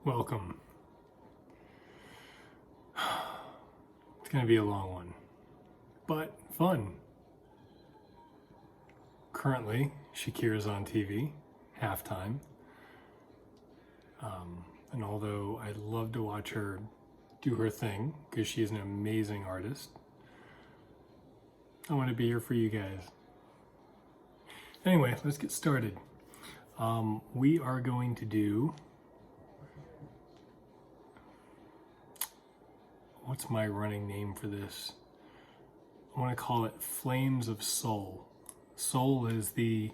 Welcome. It's going to be a long one, but fun. Currently, Shakira's on TV, halftime. And although I love to watch her do her thing, because she is an amazing artist, I want to be here for you guys. Anyway, let's get started. We are going to do, what's my running name for this? I want to call it Flames of Sól. Sól is the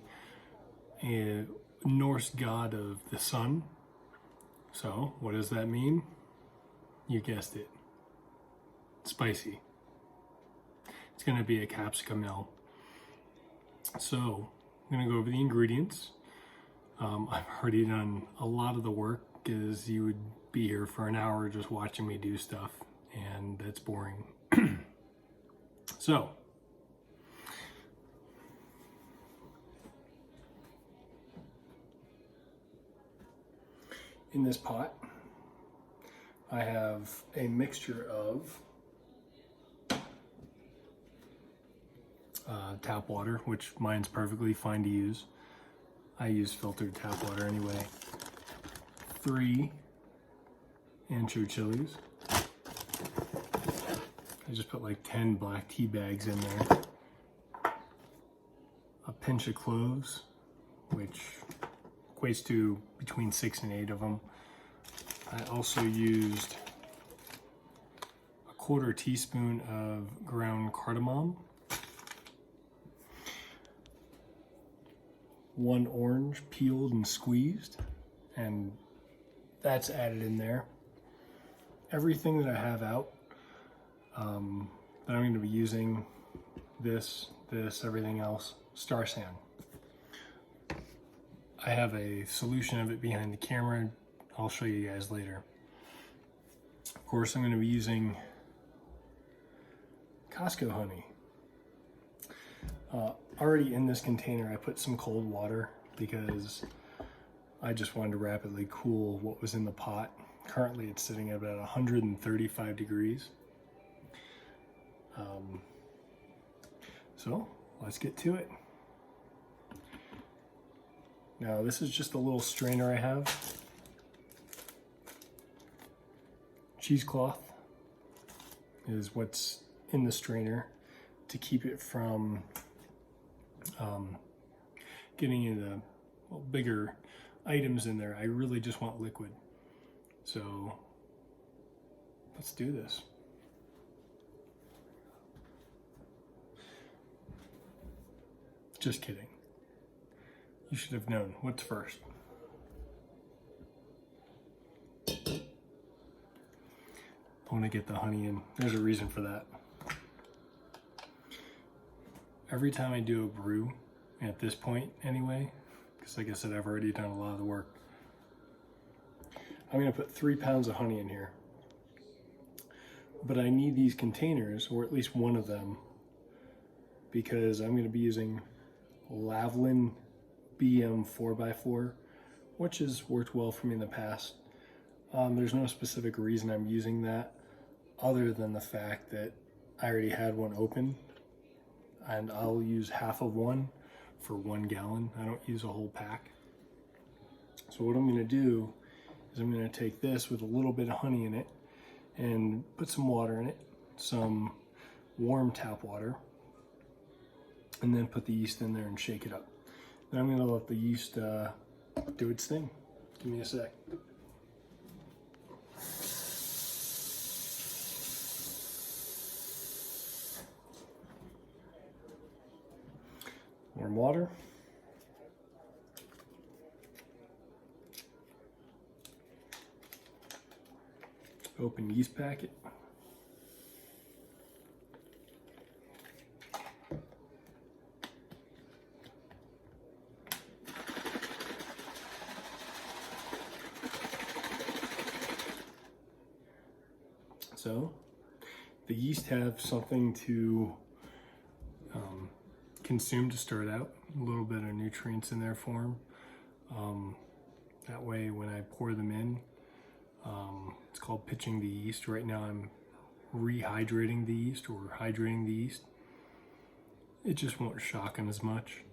Norse god of the sun. So, what does that mean? You guessed it. Spicy. It's going to be a capsicumel. So, I'm going to go over the ingredients. I've already done a lot of the work because you would be here for an hour just watching me do stuff, and that's boring. So, in this pot, I have a mixture of tap water, which mine's perfectly fine to use. I use filtered tap water anyway. 3 ancho chilies. I just put like 10 black tea bags in there. A pinch of cloves, which equates to between 6 and 8 of them. I also used a 1/4 teaspoon of ground cardamom, 1 orange peeled and squeezed, and that's added in there. Everything that I have out that I'm going to be using, this, everything else, Star San. I have a solution of it behind the camera. I'll show you guys later. Of course, I'm going to be using Costco honey. Already in this container, I put some cold water because I just wanted to rapidly cool what was in the pot. Currently, it's sitting at about 135 degrees. So let's get to it. Now, this is just a little strainer I have. Cheesecloth is what's in the strainer to keep it from getting into bigger items in there. I really just want liquid. So let's do this. Just kidding. You should have known. What's first? I want to get the honey in. There's a reason for that. Every time I do a brew, at this point anyway, because like I said, I've already done a lot of the work, I'm going to put 3 pounds of honey in here. But I need these containers, or at least one of them, because I'm going to be using Lavlin BM 4x4, which has worked well for me in the past. There's no specific reason I'm using that other than the fact that I already had one open, and I'll use half of one for 1 gallon. I don't use a whole pack. So what I'm going to do is I'm going to take this with a little bit of honey in it and put some water in it, some warm tap water, and then put the yeast in there and shake it up. Then I'm going to let the yeast do its thing. Give me a sec. Warm water. Open yeast packet. So the yeast have something to consume to start out, a little bit of nutrients in their form. That way when I pour them in, It's called pitching the yeast. Right now I'm rehydrating the yeast or hydrating the yeast. It just won't shock them as much.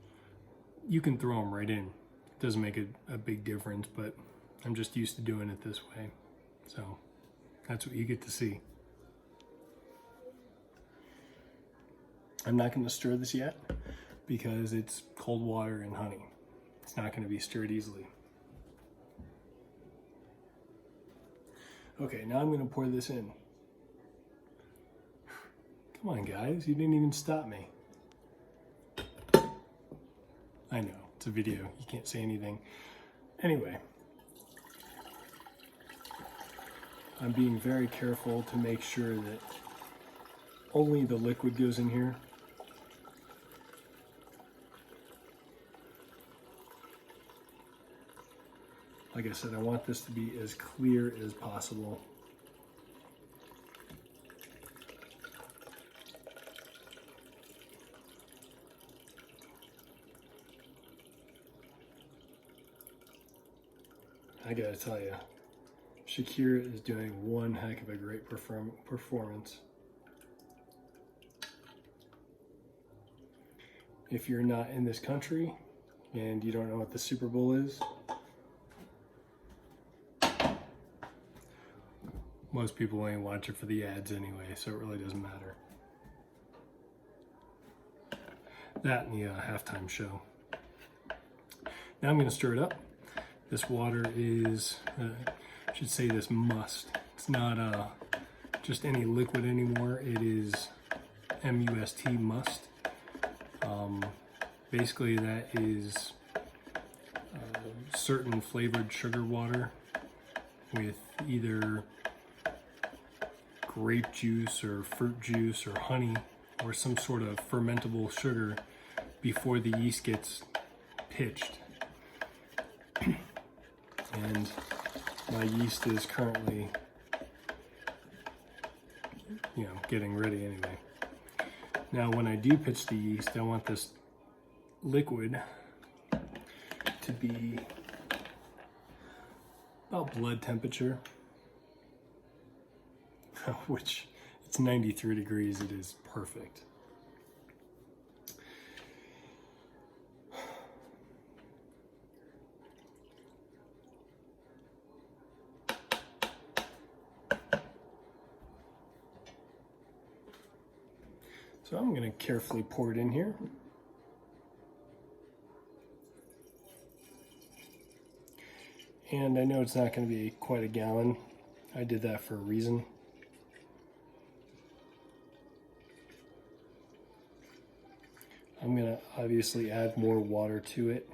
You can throw them right in. It doesn't make a big difference, but I'm just used to doing it this way. So that's what you get to see. I'm not going to stir this yet because it's cold water and honey. It's not going to be stirred easily. Okay, now I'm going to pour this in. Come on, guys, you didn't even stop me. I know, it's a video, you can't say anything. Anyway, I'm being very careful to make sure that only the liquid goes in here. Like I said, I want this to be as clear as possible. I gotta tell you, Shakira is doing one heck of a great performance. If you're not in this country and you don't know what the Super Bowl is, most people only watch it for the ads anyway, so it really doesn't matter. That and the halftime show. Now I'm going to stir it up. This water is, I should say this must. It's not just any liquid anymore. It is M-U-S-T, must. Basically that is certain flavored sugar water with either grape juice or fruit juice or honey or some sort of fermentable sugar before the yeast gets pitched. And my yeast is currently, getting ready anyway. Now when I do pitch the yeast, I want this liquid to be about blood temperature, which it's 93 degrees, it is perfect. So I'm going to carefully pour it in here. And I know it's not going to be quite a gallon. I did that for a reason. I'm going to obviously add more water to it.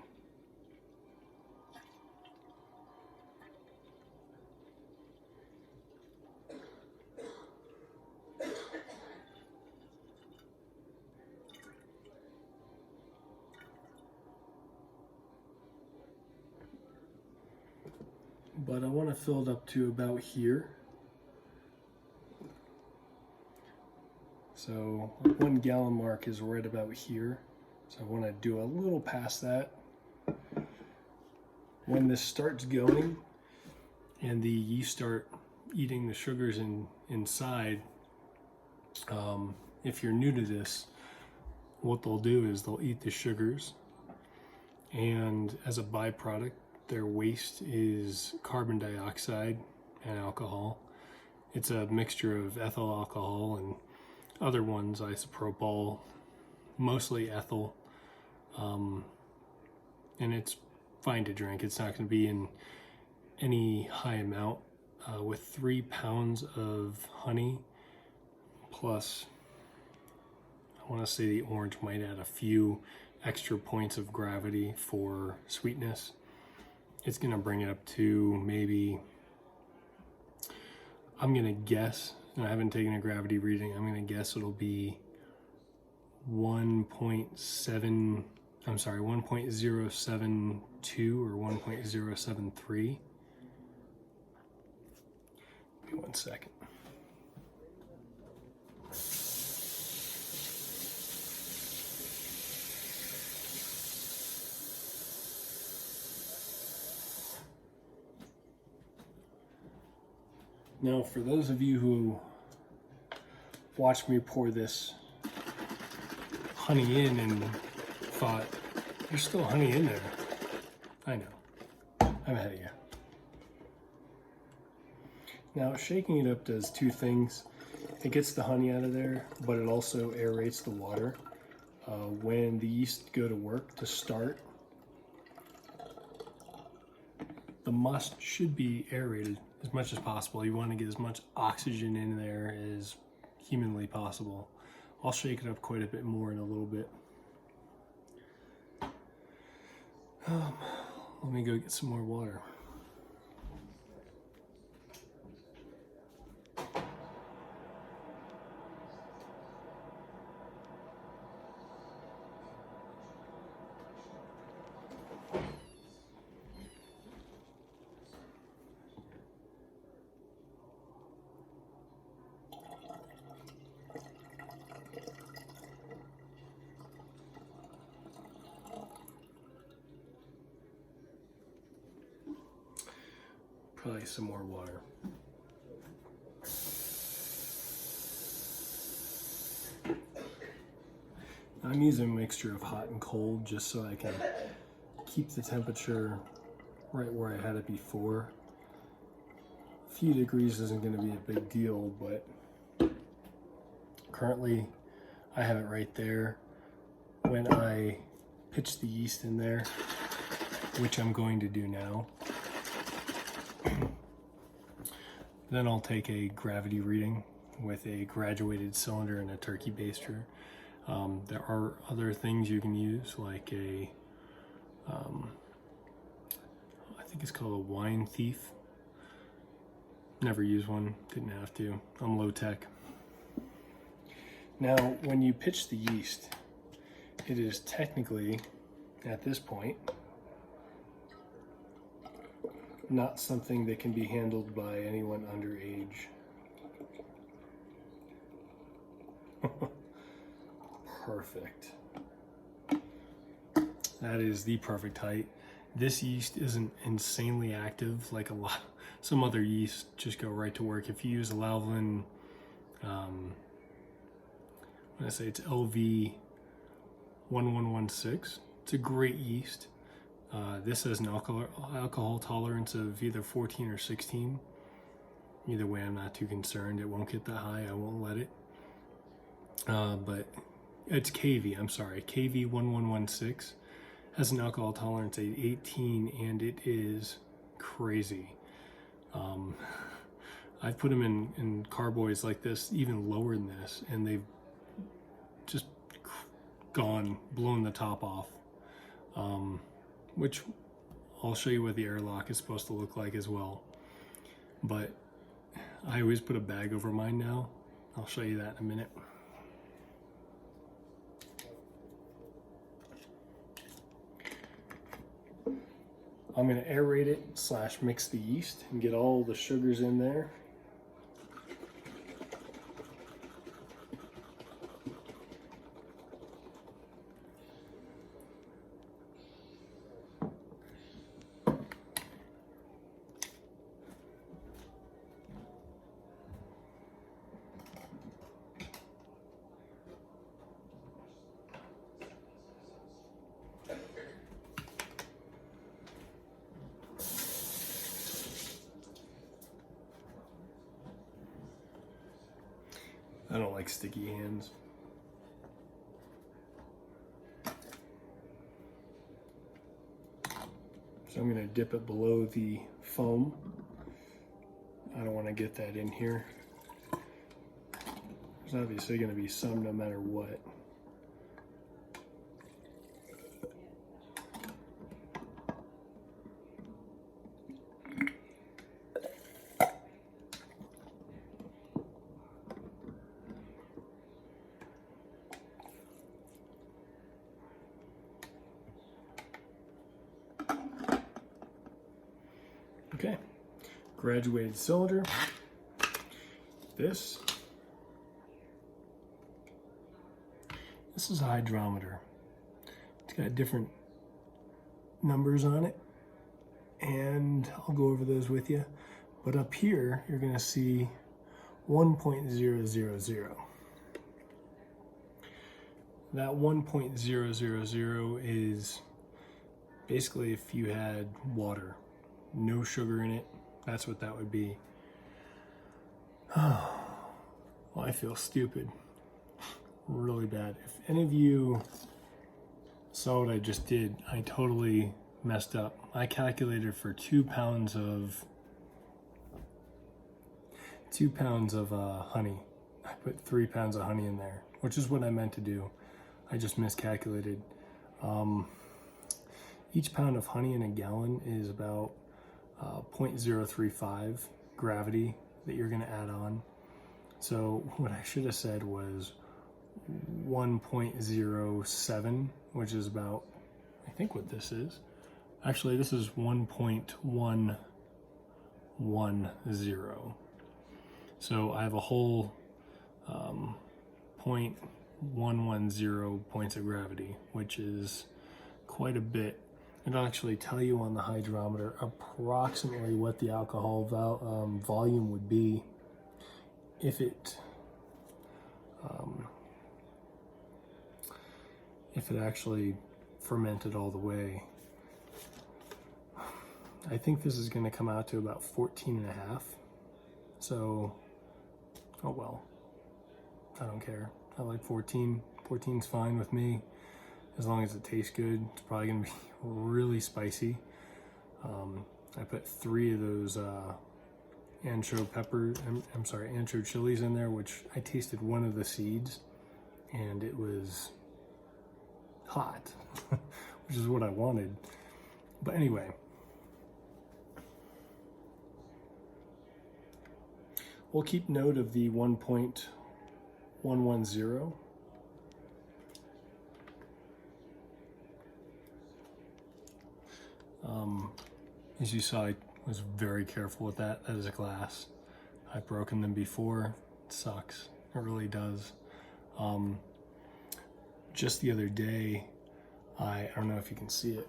But I want to fill it up to about here. So 1 gallon mark is right about here. So I want to do a little past that. When this starts going and the yeast start eating the sugars inside, if you're new to this, what they'll do is they'll eat the sugars, and as a byproduct, their waste is carbon dioxide and alcohol. It's a mixture of ethyl alcohol and other ones, isopropyl, mostly ethyl, and it's fine to drink. It's not going to be in any high amount. With 3 pounds of honey, plus I want to say the orange might add a few extra points of gravity for sweetness. It's going to bring it up to maybe, I'm going to guess, and I haven't taken a gravity reading, I'm going to guess it'll be 1.072 or 1.073. Give me 1 second. Now, for those of you who watched me pour this honey in and thought, there's still honey in there. I know, I'm ahead of you. Now, shaking it up does two things. It gets the honey out of there, but it also aerates the water. When the yeast go to work to start, the must should be aerated as much as possible. You want to get as much oxygen in there as humanly possible. I'll shake it up quite a bit more in a little bit. Let me go get some more water. Probably some more water. I'm using a mixture of hot and cold just so I can keep the temperature right where I had it before. A few degrees isn't going to be a big deal, but currently I have it right there. When I pitch the yeast in there, which I'm going to do now, then I'll take a gravity reading with a graduated cylinder and a turkey baster. There are other things you can use, like a, I think it's called a wine thief. Never used one, didn't have to. I'm low tech. Now, when you pitch the yeast, it is technically, at this point, not something that can be handled by anyone underage. Perfect. That is the perfect height. This yeast isn't insanely active like some other yeast just go right to work. If you use a Lalvin, when I say it's LV 1116, it's a great yeast. This has an alcohol tolerance of either 14 or 16. Either way, I'm not too concerned. It won't get that high. I won't let it. But it's KV, I'm sorry. KV 1116 has an alcohol tolerance of 18, and it is crazy. I've put them in carboys like this, even lower than this, and they've just blown the top off. Which I'll show you what the airlock is supposed to look like as well. But I always put a bag over mine now. I'll show you that in a minute. I'm going to aerate it / mix the yeast and get all the sugars in there. I don't like sticky hands. So I'm going to dip it below the foam. I don't want to get that in here. There's obviously going to be some no matter what. Okay, graduated cylinder. This is a hydrometer. It's got different numbers on it, and I'll go over those with you. But up here, you're gonna see 1.000. That 1.000 is basically if you had water, no sugar in it, that's what that would be. Well, I feel stupid, really bad. If any of you saw what I just did, I totally messed up. I calculated for 2 pounds of honey. I put 3 pounds of honey in there, which is what I meant to do. I just miscalculated. Each pound of honey in a gallon is about 0.035 gravity that you're gonna add on. So what I should have said was 1.07, which is about, I think what this is. Actually, this is 1.110. So I have a whole 0.110 points of gravity, which is quite a bit. It'll actually tell you on the hydrometer approximately what the alcohol volume would be if it actually fermented all the way. I think this is going to come out to about 14.5. So, oh well, I don't care. I like 14. 14's fine with me, as long as it tastes good. It's probably going to be really spicy. I put 3 of those ancho chilies in there, which I tasted one of the seeds, and it was hot, which is what I wanted. But anyway, we'll keep note of the 1.110. As you saw, I was very careful with that. That is a glass. I've broken them before. It sucks. It really does. Just the other day, I don't know if you can see it,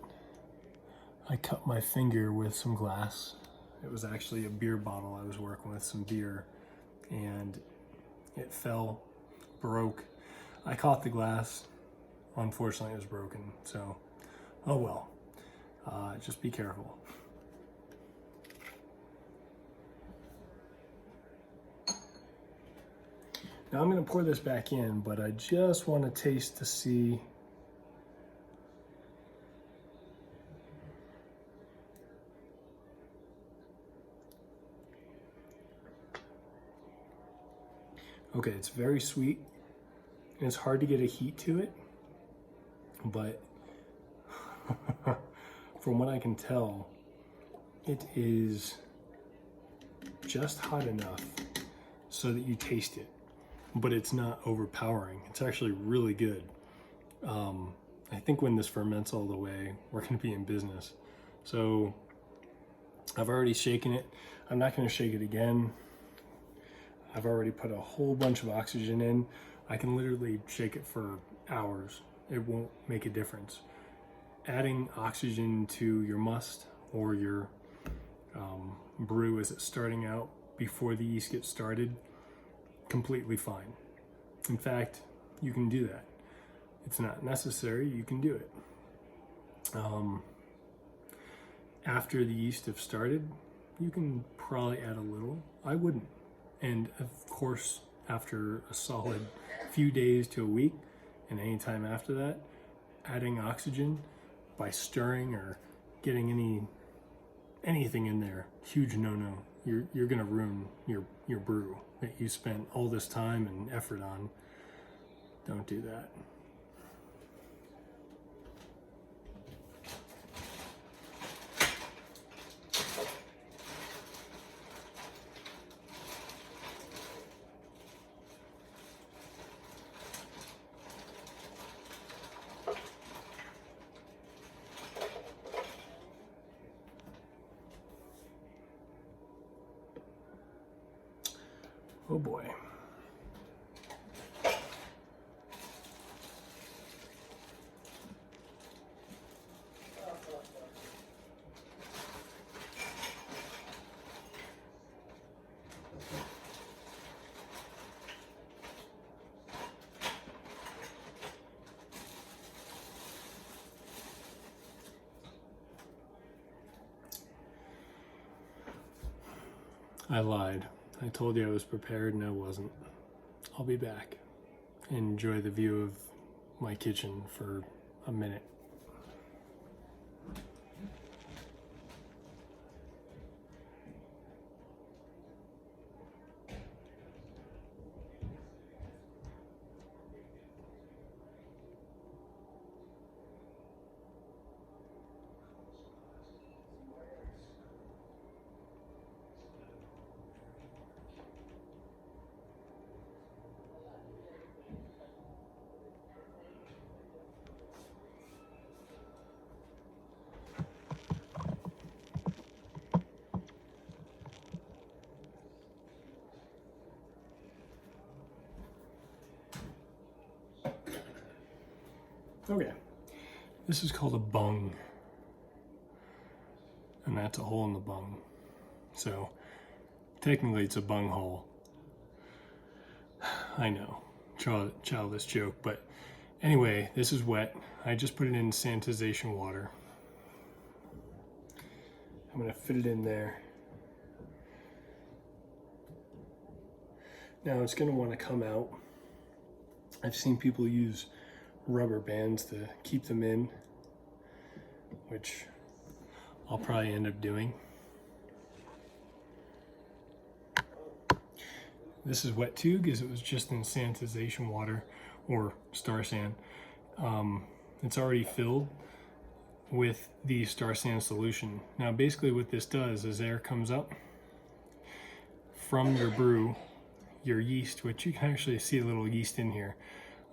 I cut my finger with some glass. It was actually a beer bottle. I was working with some beer, and it fell, broke. I caught the glass. Unfortunately, it was broken. So, oh well. Just be careful. Now I'm going to pour this back in, but I just want to taste to see. Okay, it's very sweet, and it's hard to get a heat to it, but from what I can tell, it is just hot enough so that you taste it, but it's not overpowering. It's actually really good. I think when this ferments all the way, we're going to be in business. So I've already shaken it. I'm not going to shake it again. I've already put a whole bunch of oxygen in. I can literally shake it for hours. It won't make a difference. Adding oxygen to your must or your brew as it's starting out before the yeast gets started, completely fine. In fact, you can do that. It's not necessary, you can do it. After the yeast have started, you can probably add a little. I wouldn't. And of course, after a solid few days to a week, and any time after that, adding oxygen by stirring or getting anything in there, huge no-no. You're gonna ruin your brew that you spent all this time and effort on. Don't do that. Oh boy. I lied. I told you I was prepared and I wasn't. I'll be back. Enjoy the view of my kitchen for a minute. Okay, this is called a bung, and that's a hole in the bung. So technically it's a bung hole. I know, childish joke, but anyway, this is wet. I just put it in sanitization water. I'm gonna fit it in there. Now it's gonna wanna come out. I've seen people use rubber bands to keep them in, which I'll probably end up doing. This is wet too because it was just in sanitization water or Star San. It's already filled with the Star San solution. Now basically what this does is air comes up from your brew, your yeast, which you can actually see a little yeast in here.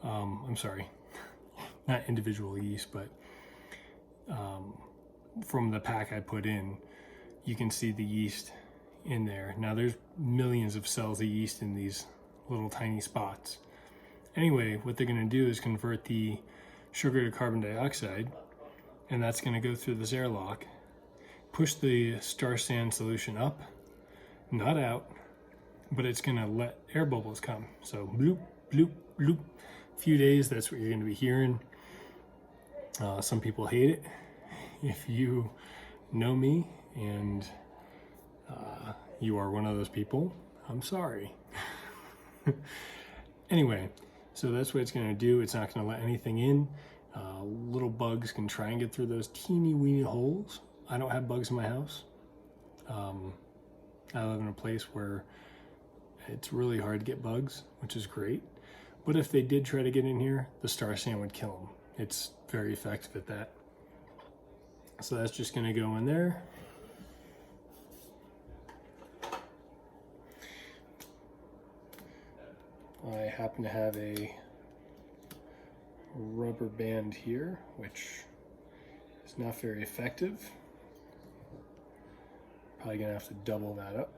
I'm sorry, not individual yeast, but from the pack I put in, you can see the yeast in there. Now there's millions of cells of yeast in these little tiny spots. Anyway, what they're going to do is convert the sugar to carbon dioxide, and that's going to go through this airlock, push the Star San solution up, not out, but it's going to let air bubbles come. So bloop, bloop, bloop. A few days, that's what you're going to be hearing. Some people hate it. If you know me and you are one of those people, I'm sorry. Anyway, so that's what it's going to do. It's not going to let anything in. Little bugs can try and get through those teeny weeny holes. I don't have bugs in my house. I live in a place where it's really hard to get bugs, which is great. But if they did try to get in here, the Star San would kill them. It's very effective at that. So that's just going to go in there. I happen to have a rubber band here, which is not very effective. Probably going to have to double that up.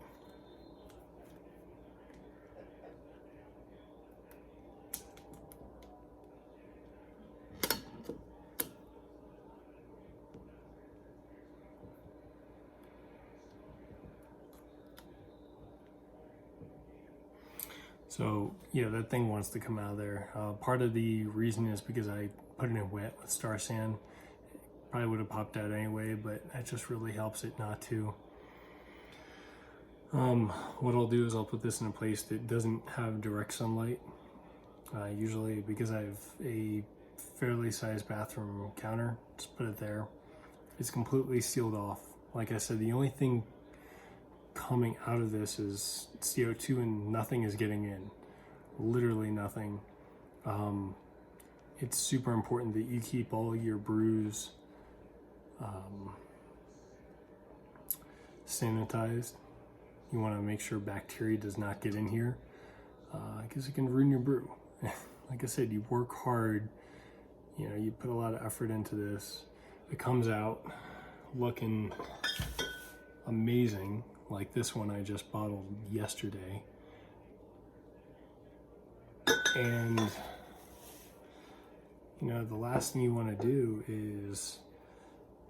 So yeah, that thing wants to come out of there. Part of the reason is because I put it in wet with Star San. Probably would have popped out anyway, but that just really helps it not to. What I'll do is I'll put this in a place that doesn't have direct sunlight. Usually because I have a fairly sized bathroom counter, just put it there. It's completely sealed off. Like I said, the only thing coming out of this is CO2 and nothing is getting in. Literally nothing. It's super important that you keep all your brews sanitized. You want to make sure bacteria does not get in here because it can ruin your brew. Like I said, you work hard, you know, you put a lot of effort into this. It comes out looking amazing, like this one I just bottled yesterday. And you know, the last thing you want to do is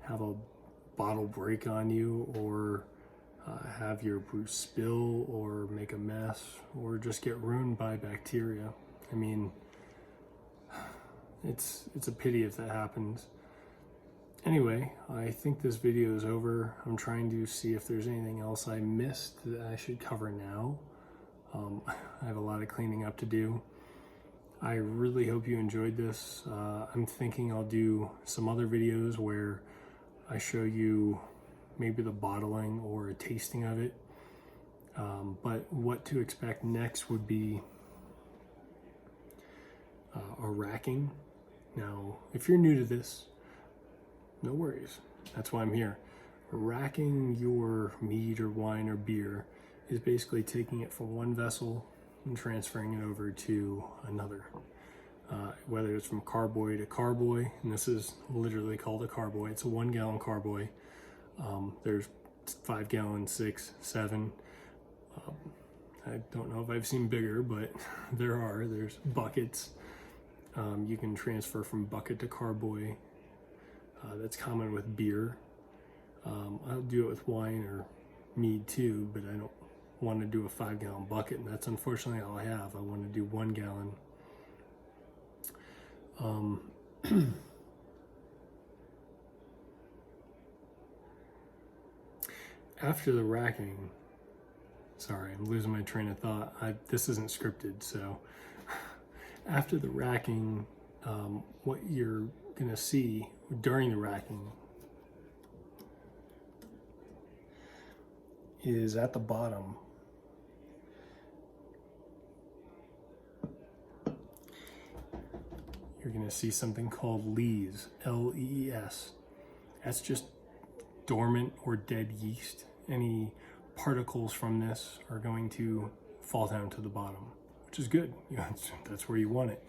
have a bottle break on you, or have your brew spill, or make a mess, or just get ruined by bacteria. I mean, it's a pity if that happens. Anyway, I think this video is over. I'm trying to see if there's anything else I missed that I should cover now. I have a lot of cleaning up to do. I really hope you enjoyed this. I'm thinking I'll do some other videos where I show you maybe the bottling or a tasting of it. But what to expect next would be a racking. Now, if you're new to this, no worries. That's why I'm here. Racking your mead or wine or beer is basically taking it from one vessel and transferring it over to another. Whether it's from carboy to carboy, and this is literally called a carboy. It's a 1 gallon carboy. There's 5 gallon, 6, 7. I don't know if I've seen bigger, but there's buckets. You can transfer from bucket to carboy. That's common with beer. I'll do it with wine or mead too, but I don't want to do a 5 gallon bucket, and that's unfortunately all I have. I want to do 1 gallon. After the racking, sorry, I'm losing my train of thought. This isn't scripted, so after the racking, what you're gonna see during the racking is at the bottom. You're gonna see something called lees, L-E-E-S. That's just dormant or dead yeast. Any particles from this are going to fall down to the bottom, which is good. You know, that's where you want it.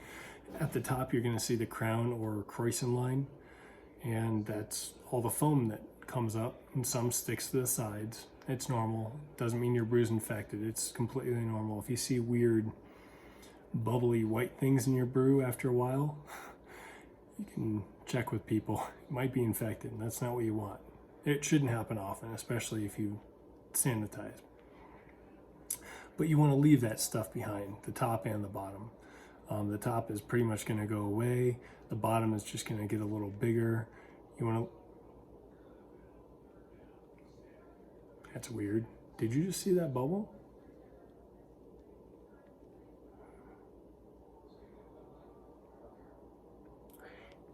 At the top, you're going to see the crown or Croissant line, and that's all the foam that comes up, and some sticks to the sides. It's normal. Doesn't mean your brew's infected. It's completely normal. If you see weird, bubbly white things in your brew after a while, you can check with people. It might be infected, and that's not what you want. It shouldn't happen often, especially if you sanitize. But you want to leave that stuff behind, the top and the bottom. The top is pretty much going to go away. The bottom is just going to get a little bigger. You want to... That's weird. Did you just see that bubble?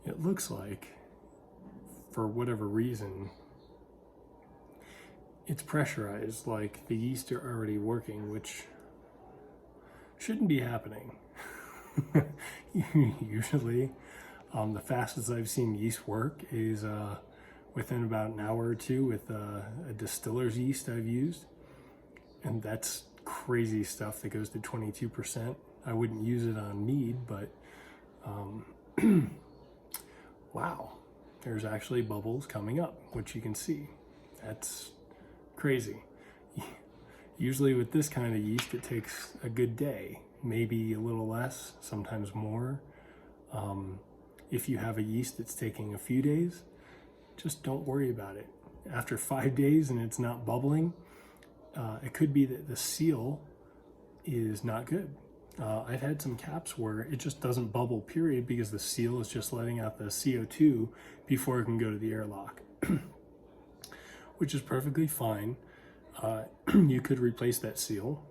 It looks like, for whatever reason, it's pressurized, like the yeast are already working, which shouldn't be happening. Usually, the fastest I've seen yeast work is within about an hour or two with a distiller's yeast I've used. And that's crazy stuff that goes to 22%. I wouldn't use it on mead, but wow, there's actually bubbles coming up, which you can see. That's crazy. Usually with this kind of yeast, it takes a good day, maybe a little less, sometimes more. If you have a yeast that's taking a few days, just don't worry about it. After 5 days and it's not bubbling, it could be that the seal is not good. I've had some caps where it just doesn't bubble, period, because the seal is just letting out the CO2 before it can go to the airlock, which is perfectly fine. You could replace that seal,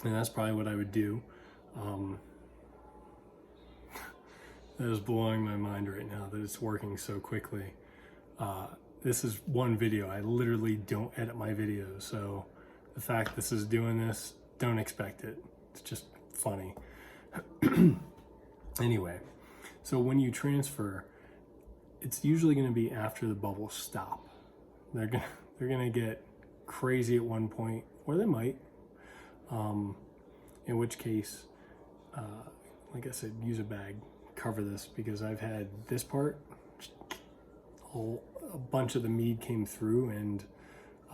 and that's probably what I would do. That is blowing my mind right now that it's working so quickly. This is one video. I literally don't edit my videos, so the fact this is doing this, don't expect it. It's just funny. Anyway, so when you transfer, it's usually going to be after the bubbles stop. They're gonna get crazy at one point, or they might. In which case, like I said, use a bag, cover this, because I've had this part, a bunch of the mead came through, and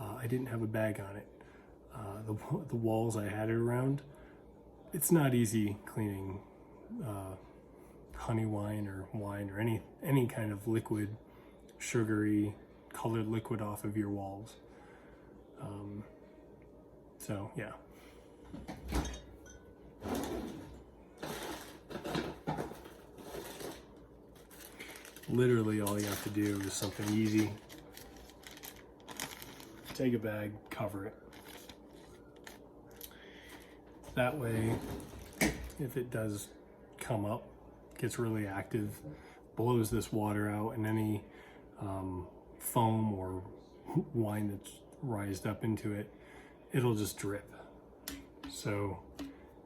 I didn't have a bag on it. The walls I had it around, it's not easy cleaning honey wine or any kind of liquid, sugary, colored liquid off of your walls. So yeah. literally all you have to do is something easy. Take a bag, cover it. That way, if it does come up, gets really active, blows this water out, and any foam or wine that's rised up into it, it'll just drip. So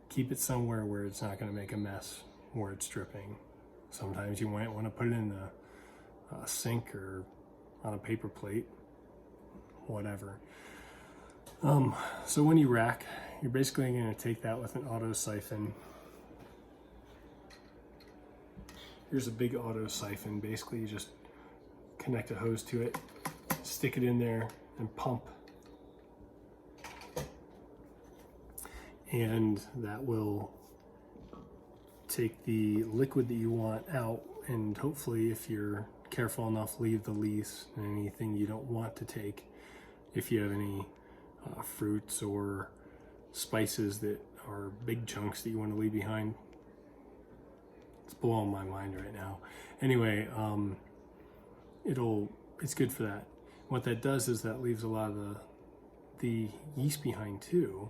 keep it somewhere where it's not going to make a mess where it's dripping. Sometimes you might want to put it in a sink or on a paper plate, whatever. So when you rack, you're basically going to take that with an auto siphon. Here's a big auto siphon. Basically, you just connect a hose to it, stick it in there, and pump. And that will take the liquid that you want out, and hopefully, if you're careful enough, leave the leaves and anything you don't want to take. If you have any fruits or spices that are big chunks that you want to leave behind. It's blowing my mind right now. Anyway, it's good for that. What that does is that leaves a lot of the yeast behind too.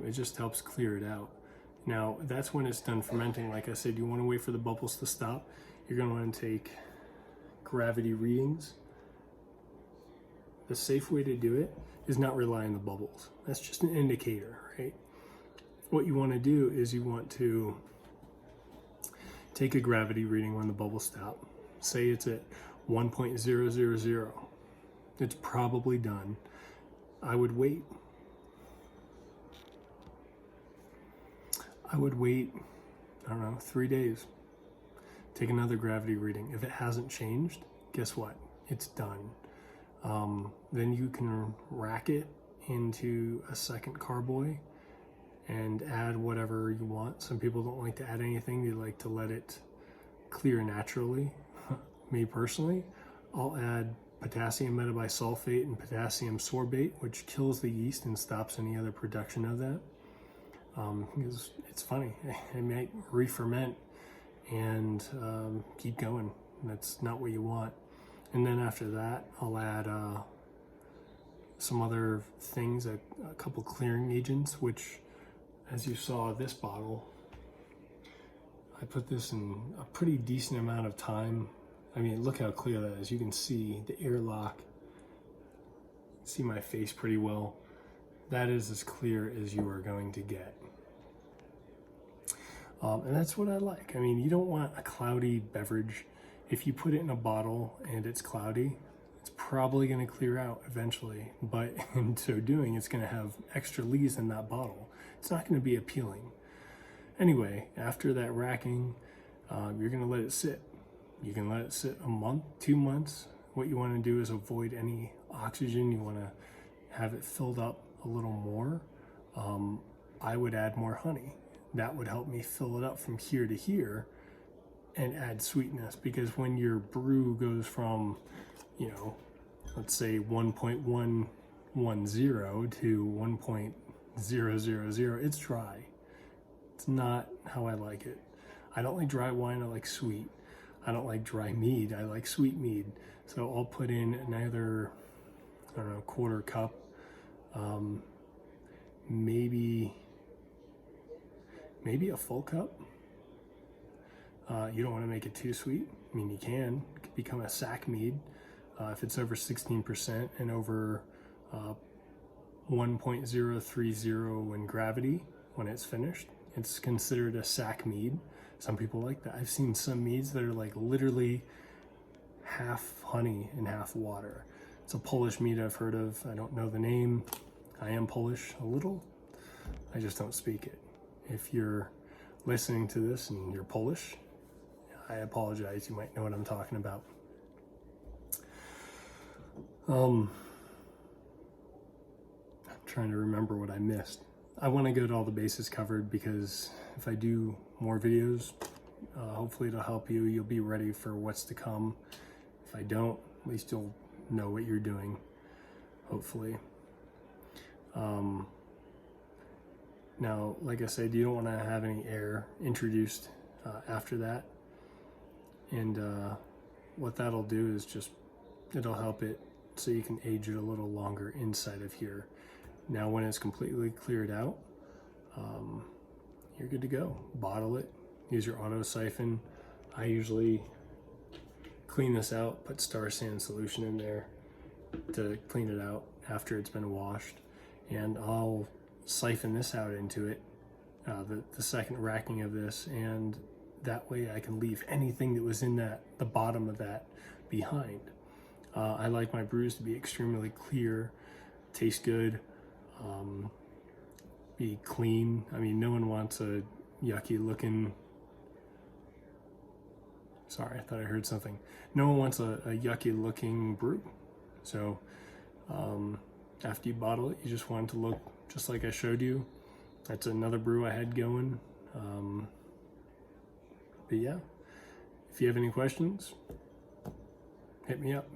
It just helps clear it out. Now, that's when it's done fermenting. Like I said, you want to wait for the bubbles to stop. You're going to want to take gravity readings. The safe way to do it is not rely on the bubbles. That's just an indicator, right? What you want to do is you want to take a gravity reading when the bubbles stop. Say it's at 1.000. It's probably done. I would wait. I don't know, 3 days. Take another gravity reading. If it hasn't changed, guess what? It's done. Then you can rack it into a second carboy and add whatever you want. Some people don't like to add anything. They like to let it clear naturally. Me personally, I'll add potassium metabisulfate and potassium sorbate, which kills the yeast and stops any other production of that. Because it's funny, it might re-ferment and keep going. That's not what you want. And then after that, I'll add some other things, a couple clearing agents, which, as you saw this bottle, I put this in a pretty decent amount of time. I mean, look how clear that is. You can see the airlock. See my face pretty well. That is as clear as you are going to get. And that's what I like. I mean, you don't want a cloudy beverage. If you put it in a bottle and it's cloudy, it's probably going to clear out eventually. But in so doing, it's going to have extra lees in that bottle. It's not going to be appealing. Anyway, after that racking, you're going to let it sit. You can let it sit a month, 2 months. What you want to do is avoid any oxygen. You want to have it filled up a little more. I would add more honey. That would help me fill it up from here to here and add sweetness, because when your brew goes from, let's say 1.110 to 1.000, it's dry. It's not how I like it. I don't like dry wine, I like sweet. I don't like dry mead, I like sweet mead. So I'll put in another, quarter cup, maybe a full cup. You don't want to make it too sweet. I mean, you can. It could become a sack mead if it's over 16% and over 1.030 in gravity when it's finished. It's considered a sack mead. Some people like that. I've seen some meads that are like literally half honey and half water. It's a Polish mead I've heard of. I don't know the name. I am Polish a little. I just don't speak it. If you're listening to this and you're Polish, I apologize. You might know what I'm talking about. I'm trying to remember what I missed. I want to get all the bases covered, because if I do more videos, hopefully it'll help you. You'll be ready for what's to come. If I don't, at least you'll know what you're doing, hopefully. Now, like I said, you don't want to have any air introduced after that. And what that'll do is just, it'll help it so you can age it a little longer inside of here. Now when it's completely cleared out, you're good to go. Bottle it, use your auto siphon. I usually clean this out, put Star San solution in there to clean it out after it's been washed, and I'll siphon this out into it, the second racking of this, and that way I can leave anything that was in the bottom of that behind. I like my brews to be extremely clear, taste good, be clean. I mean, no one wants a yucky looking, sorry, I thought I heard something. No one wants a yucky looking brew. So after you bottle it, you just want it to look just like I showed you. That's another brew I had going. But yeah, if you have any questions, hit me up.